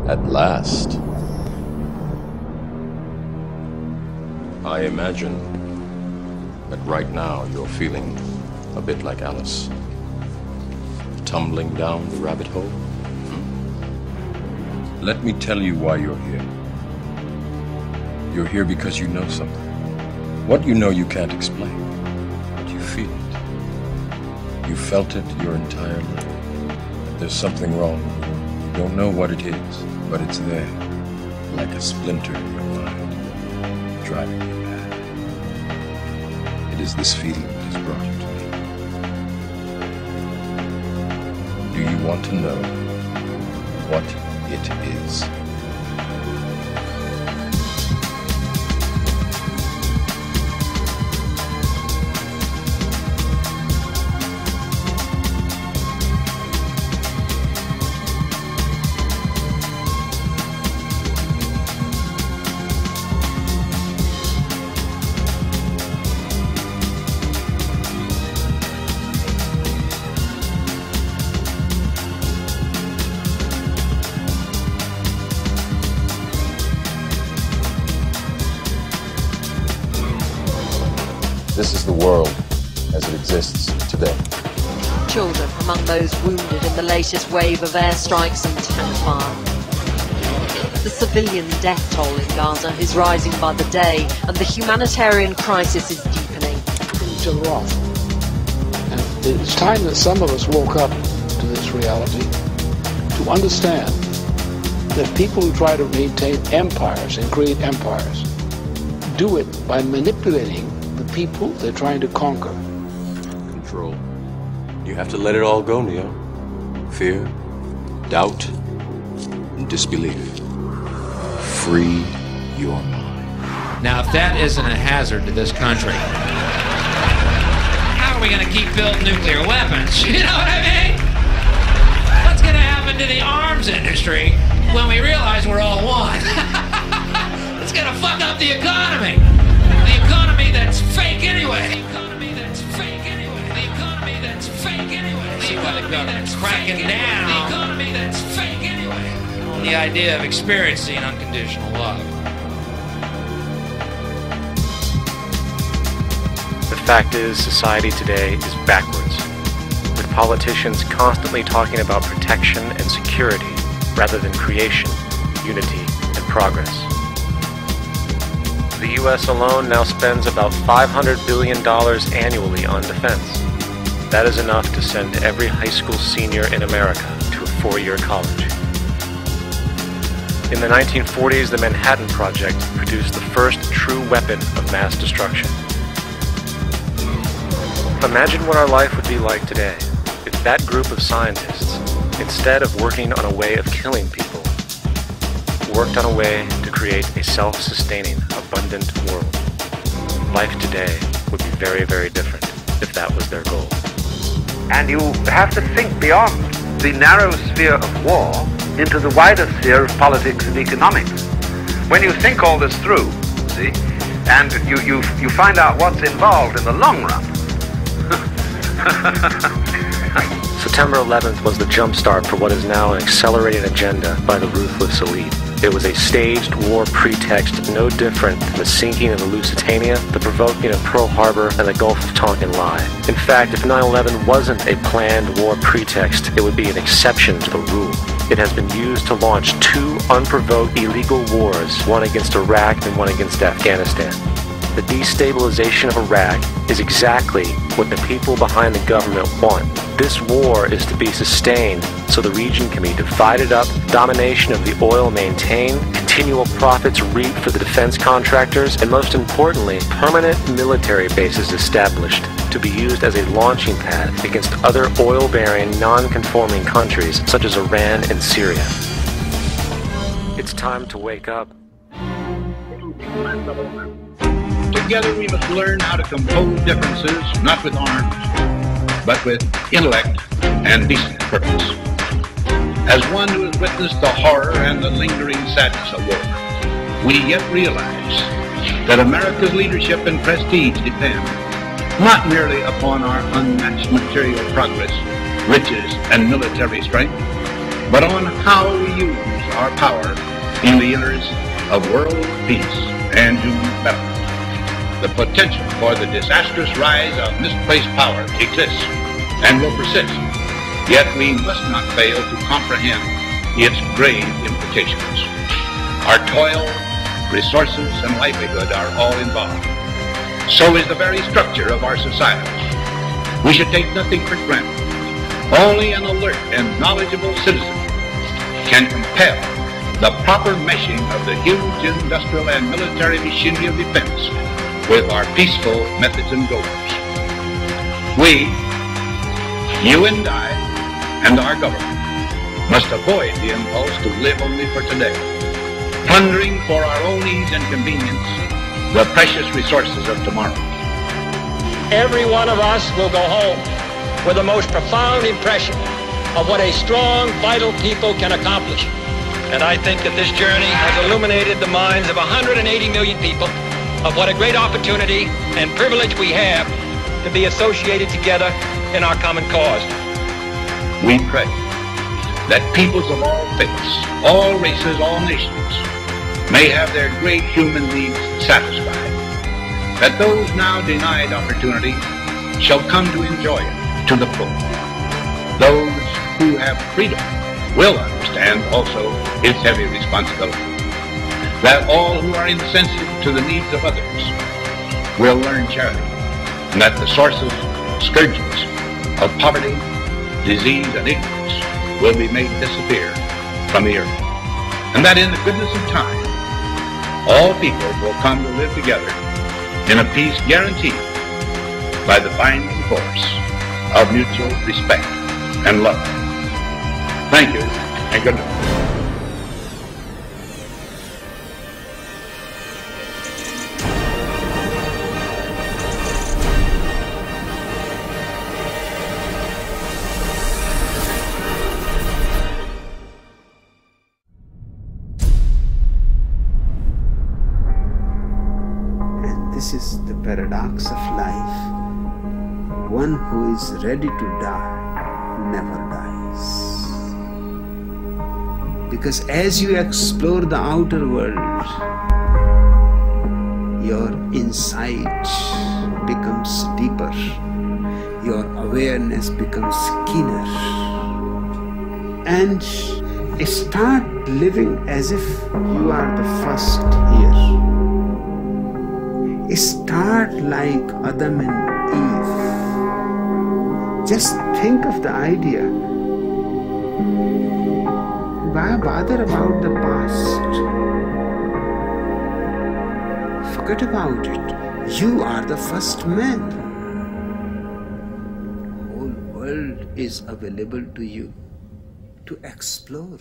At last. I imagine that right now you're feeling a bit like Alice. Tumbling down the rabbit hole. Let me tell you why you're here. You're here because you know something. What you know you can't explain, but you feel it. You felt it your entire life. There's something wrong. You don't know what it is, but it's there, like a splinter in your mind, driving you mad. It is this feeling that has brought you to me. Do you want to know what it is? This is the world as it exists today. Children among those wounded in the latest wave of airstrikes and tank fire. The civilian death toll in Gaza is rising by the day, and the humanitarian crisis is deepening. Each other off. And it's time that some of us woke up to this reality, to understand that people who try to maintain empires and create empires do it by manipulating the people they're trying to conquer. Control. You have to let it all go, Neo. Fear, doubt, and disbelief. Free your mind. Now, if that isn't a hazard to this country, how are we going to keep building nuclear weapons? You know what I mean? What's going to happen to the arms industry when we realize we're all one? It's going to fuck up the economy. The economy that's fake anyway. The economy that's fake anyway. The economy that's fake anyway. See why the government's cracking down. The economy that's fake anyway. On the idea of experiencing unconditional love. The fact is, society today is backwards, with politicians constantly talking about protection and security rather than creation, unity, and progress. The U.S. alone now spends about $500 billion annually on defense. That is enough to send every high school senior in America to a 4-year college. In the 1940s, the Manhattan Project produced the first true weapon of mass destruction. Imagine what our life would be like today if that group of scientists, instead of working on a way of killing people, worked on a way to create a self-sustaining, abundant world. Life today would be very, very different if that was their goal. And you have to think beyond the narrow sphere of war into the wider sphere of politics and economics. When you think all this through, see, and you find out what's involved in the long run. September 11th was the jumpstart for what is now an accelerated agenda by the ruthless elite. It was a staged war pretext no different than the sinking of the Lusitania, the provoking of Pearl Harbor, and the Gulf of Tonkin lie. In fact, if 9/11 wasn't a planned war pretext, it would be an exception to the rule. It has been used to launch 2 unprovoked illegal wars, one against Iraq and one against Afghanistan. The destabilization of Iraq is exactly what the people behind the government want. This war is to be sustained so the region can be divided up, domination of the oil maintained, continual profits reaped for the defense contractors, and most importantly, permanent military bases established to be used as a launching pad against other oil-bearing, non-conforming countries such as Iran and Syria. It's time to wake up. Together we must learn how to compose differences, not with arms, but with intellect and decent purpose. As one who has witnessed the horror and the lingering sadness of war, we yet realize that America's leadership and prestige depend not merely upon our unmatched material progress, riches, and military strength, but on how we use our power in the interest of world peace and human betterment. The potential for the disastrous rise of misplaced power exists and will persist, yet we must not fail to comprehend its grave implications. Our toil, resources, and livelihood are all involved. So is the very structure of our society. We should take nothing for granted. Only an alert and knowledgeable citizen can compel the proper meshing of the huge industrial and military machinery of defense with our peaceful methods and goals. We, you and I, and our government must avoid the impulse to live only for today, plundering for our own ease and convenience the precious resources of tomorrow. Every one of us will go home with the most profound impression of what a strong, vital people can accomplish. And I think that this journey has illuminated the minds of 180 million people of what a great opportunity and privilege we have to be associated together in our common cause. We pray that peoples of all faiths, all races, all nations may have their great human needs satisfied, that those now denied opportunity shall come to enjoy it to the full. Those who have freedom will understand also its heavy responsibility, that all who are insensitive to the needs of others will learn charity, and that the sources, scourges of poverty, disease, and ignorance will be made disappear from the earth, and that in the goodness of time, all people will come to live together in a peace guaranteed by the binding force of mutual respect and love. Thank you, and good night. And this is the paradox of life. One who is ready to die never dies. Because as you explore the outer world, your insight becomes deeper, your awareness becomes keener, and start living as if you are the first here. Start like Adam and Eve. Just think of the idea. Why bother about the past? Forget about it. You are the first man. The whole world is available to you to explore.